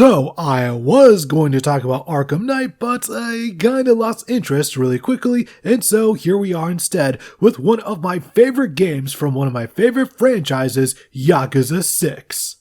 So, I was going to talk about Arkham Knight, but I kinda lost interest really quickly, and so here we are instead with one of my favorite games from one of my favorite franchises, Yakuza 6.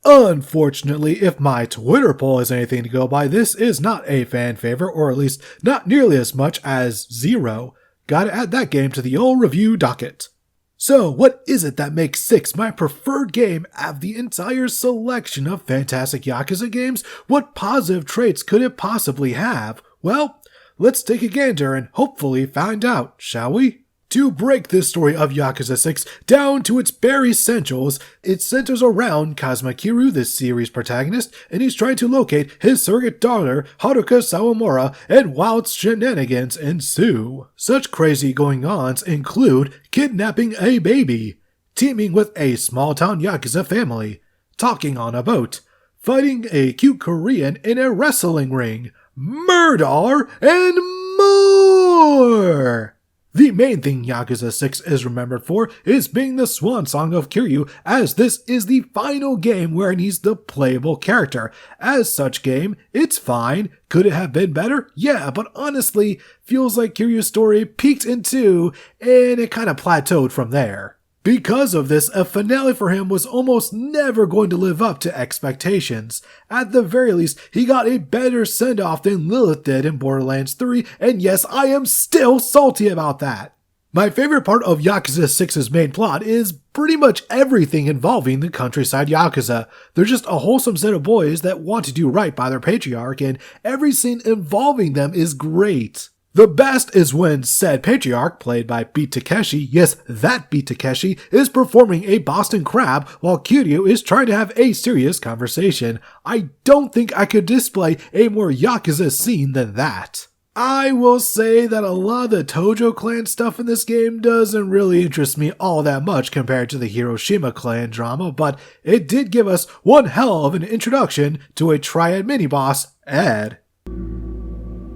Unfortunately, if my Twitter poll is anything to go by, this is not a fan favorite, or at least not nearly as much as Zero. Gotta add that game to the old review docket. So, what is it that makes 6 my preferred game of the entire selection of fantastic Yakuza games? What positive traits could it possibly have? Well, let's take a gander and hopefully find out, shall we? To break this story of Yakuza 6 down to its bare essentials, it centers around Kazuma Kiryu, the series protagonist, and he's trying to locate his surrogate daughter, Haruka Sawamura, and wild shenanigans ensue. Such crazy going-ons include kidnapping a baby, teaming with a small-town Yakuza family, talking on a boat, fighting a cute Korean in a wrestling ring, murder, and more! The main thing Yakuza 6 is remembered for is being the swan song of Kiryu, as this is the final game wherein he's the playable character. As such game, it's fine. Could it have been better? Yeah, but honestly, feels like Kiryu's story peaked in 2, and it kinda plateaued from there. Because of this, a finale for him was almost never going to live up to expectations. At the very least, he got a better send-off than Lilith did in Borderlands 3, and yes, I am still salty about that. My favorite part of Yakuza 6's main plot is pretty much everything involving the countryside Yakuza. They're just a wholesome set of boys that want to do right by their patriarch, and every scene involving them is great. The best is when said patriarch, played by Beat Takeshi, yes, that Beat Takeshi, is performing a Boston Crab while Kiryu is trying to have a serious conversation. I don't think I could display a more Yakuza scene than that. I will say that a lot of the Tojo clan stuff in this game doesn't really interest me all that much compared to the Hiroshima clan drama, but it did give us one hell of an introduction to a triad mini-boss, Ed.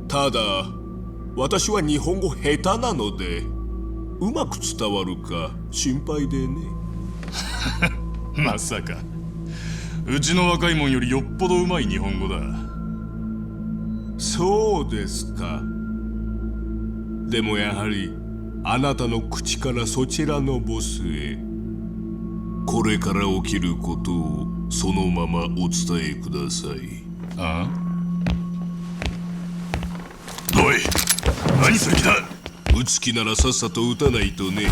ただ私は日本語下手なのでうまく伝わるか心配でねまさかうちの若いもんよりよっぽどうまい日本語だそうですかでもやはりあなたの口からそちらのボスへこれから起きることをそのままお伝えくださいあおい何する気だ撃つ気ならさっさと撃たないとね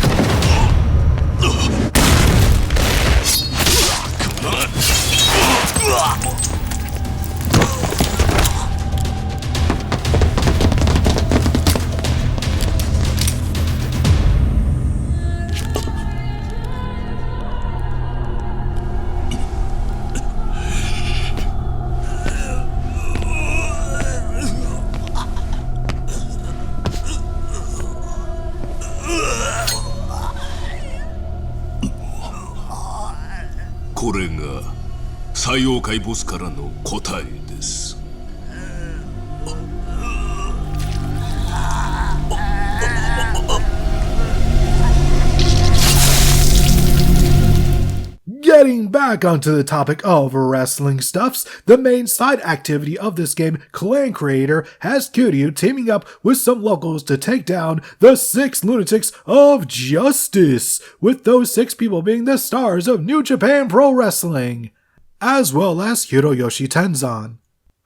これが最妖怪ボスからの答えです。Getting back onto the topic of wrestling stuffs, the main side activity of this game, Clan Creator, has Kiryu teaming up with some locals to take down the 6 lunatics of justice, with those 6 people being the stars of New Japan Pro Wrestling, as well as Hiroyoshi Tenzan.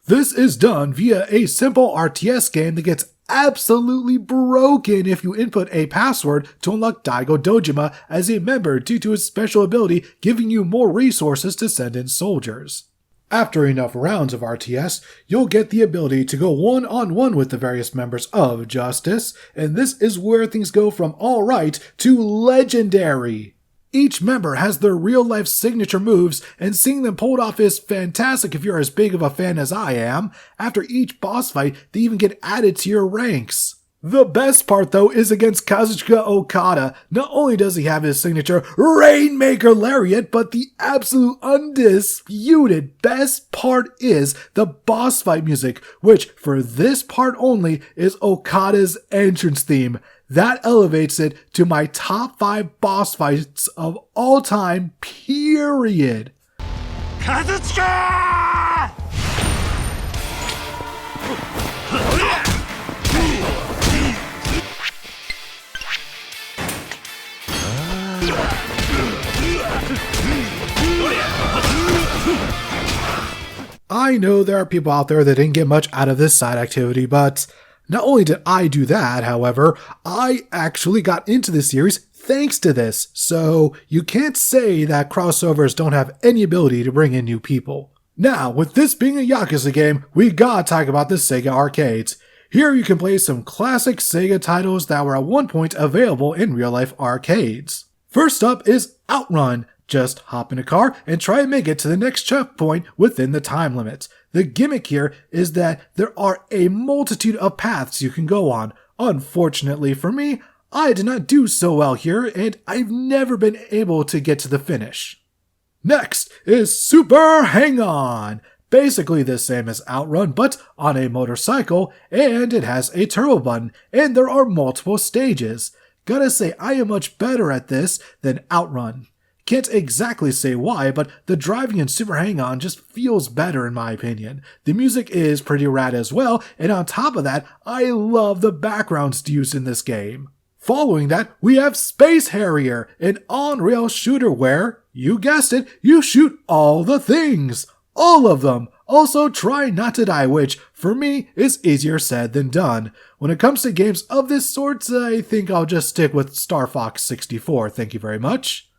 This is done via a simple RTS game that gets absolutely broken if you input a password to unlock Daigo Dojima as a member due to his special ability giving you more resources to send in soldiers. After enough rounds of RTS, you'll get the ability to go one-on-one with the various members of Justice, and this is where things go from alright to legendary. Each member has their real-life signature moves, and seeing them pulled off is fantastic if you're as big of a fan as I am. After each boss fight, they even get added to your ranks. The best part, though, is against Kazuchika Okada. Not only does he have his signature Rainmaker Lariat, but the absolute undisputed best part is the boss fight music, which, for this part only, is Okada's entrance theme. That elevates it to my top 5 boss fights of all time, period. Kazuchika! I know there are people out there that didn't get much out of this side activity, but not only did I do that, however, I actually got into the series thanks to this, so you can't say that crossovers don't have any ability to bring in new people. Now, with this being a Yakuza game, we gotta talk about the Sega Arcades. Here you can play some classic Sega titles that were at one point available in real-life arcades. First up is Outrun. Just hop in a car and try and make it to the next checkpoint within the time limit. The gimmick here is that there are a multitude of paths you can go on. Unfortunately for me, I did not do so well here and I've never been able to get to the finish. Next is Super Hang-On. Basically the same as Outrun, but on a motorcycle, and it has a turbo button, and there are multiple stages. Gotta say, I am much better at this than Outrun. Can't exactly say why, but the driving in Super Hang-On just feels better in my opinion. The music is pretty rad as well, and on top of that, I love the backgrounds used in this game. Following that, we have Space Harrier, an on-rail shooter where, you guessed it, you shoot all the things. All of them. Also, try not to die, which, for me, is easier said than done. When it comes to games of this sort, I think I'll just stick with Star Fox 64, thank you very much.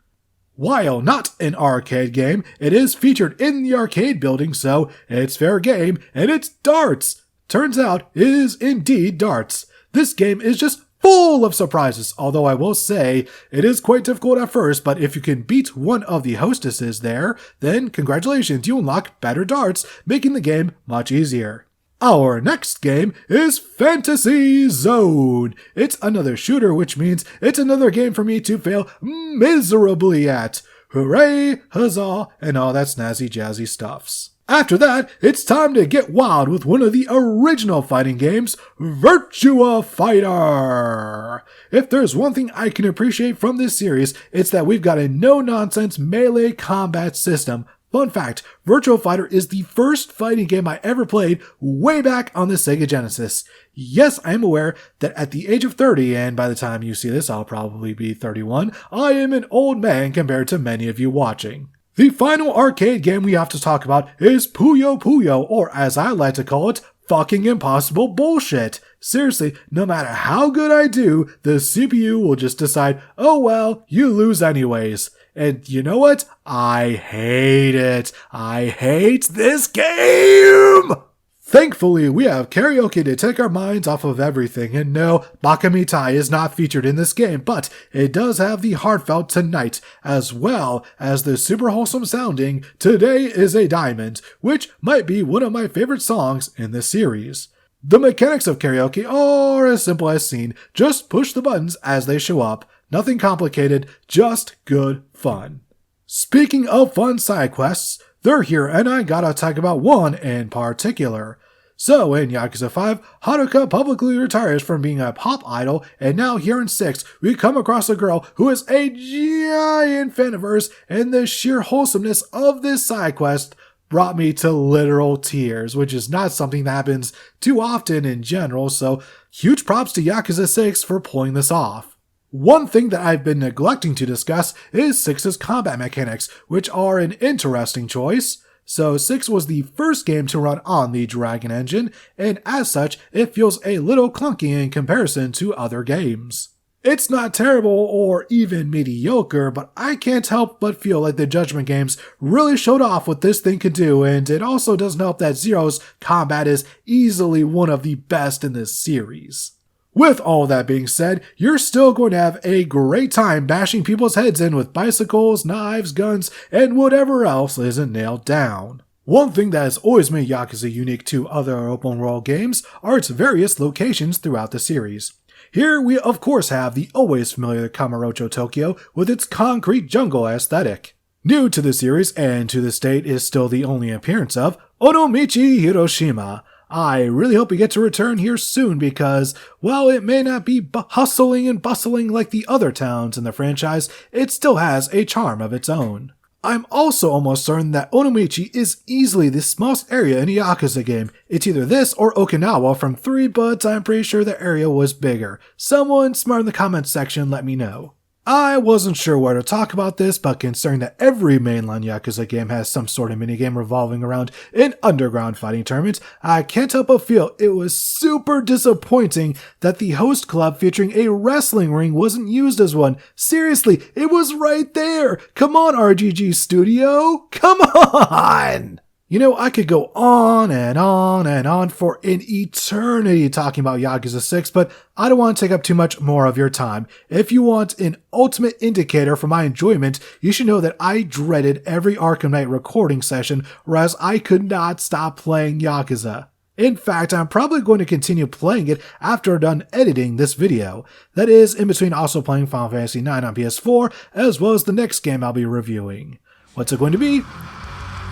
While not an arcade game, it is featured in the arcade building, so it's fair game, and it's darts! Turns out, it is indeed darts. This game is just full of surprises, although I will say, it is quite difficult at first, but if you can beat one of the hostesses there, then congratulations, you unlock better darts, making the game much easier. Our next game is Fantasy Zone. It's another shooter, which means it's another game for me to fail miserably at. Hooray, huzzah, and all that snazzy jazzy stuffs. After that, it's time to get wild with one of the original fighting games, Virtua Fighter. If there's one thing I can appreciate from this series, it's that we've got a no-nonsense melee combat system. Fun fact, Virtua Fighter is the first fighting game I ever played way back on the Sega Genesis. Yes, I am aware that at the age of 30, and by the time you see this I'll probably be 31, I am an old man compared to many of you watching. The final arcade game we have to talk about is Puyo Puyo, or as I like to call it, fucking impossible bullshit. Seriously, no matter how good I do, the CPU will just decide, oh well, you lose anyways. And you know what? I hate it. I hate this game! Thankfully, we have karaoke to take our minds off of everything, and no, Bakamitai is not featured in this game, but it does have the heartfelt Tonight, as well as the super wholesome sounding Today is a Diamond, which might be one of my favorite songs in this series. The mechanics of karaoke are as simple as seen, just push the buttons as they show up. Nothing complicated, just good fun. Speaking of fun side quests, they're here and I gotta talk about one in particular. So in Yakuza 5, Haruka publicly retires from being a pop idol, and now here in 6, we come across a girl who is a giant fan of hers, and the sheer wholesomeness of this side quest brought me to literal tears, which is not something that happens too often in general, so huge props to Yakuza 6 for pulling this off. One thing that I've been neglecting to discuss is 6's combat mechanics, which are an interesting choice. So 6 was the first game to run on the Dragon engine, and as such, it feels a little clunky in comparison to other games. It's not terrible or even mediocre, but I can't help but feel like the Judgment games really showed off what this thing could do, and it also doesn't help that Zero's combat is easily one of the best in this series. With all that being said, you're still going to have a great time bashing people's heads in with bicycles, knives, guns, and whatever else isn't nailed down. One thing that has always made Yakuza unique to other open world games are its various locations throughout the series. Here we of course have the always familiar Kamurocho Tokyo with its concrete jungle aesthetic. New to the series and to this date is still the only appearance of Onomichi Hiroshima. I really hope we get to return here soon because, while it may not be hustling and bustling like the other towns in the franchise, it still has a charm of its own. I'm also almost certain that Onomichi is easily the smallest area in a Yakuza game. It's either this or Okinawa from 3, but I'm pretty sure the area was bigger. Someone smart in the comments section let me know. I wasn't sure where to talk about this, but considering that every mainline Yakuza game has some sort of minigame revolving around an underground fighting tournament, I can't help but feel it was super disappointing that the host club featuring a wrestling ring wasn't used as one. Seriously, it was right there! Come on, RGG Studio! Come on! You know, I could go on and on and on for an eternity talking about Yakuza 6, but I don't want to take up too much more of your time. If you want an ultimate indicator for my enjoyment, you should know that I dreaded every Arkham Knight recording session, whereas I could not stop playing Yakuza. In fact, I'm probably going to continue playing it after I'm done editing this video. That is, in between also playing Final Fantasy IX on PS4, as well as the next game I'll be reviewing. What's it going to be?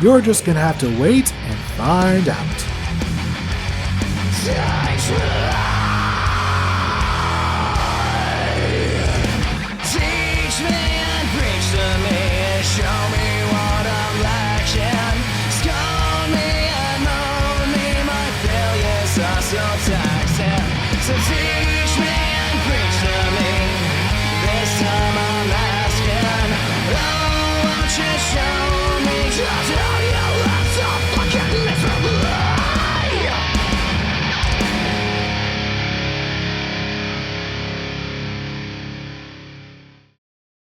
You're just gonna have to wait and find out.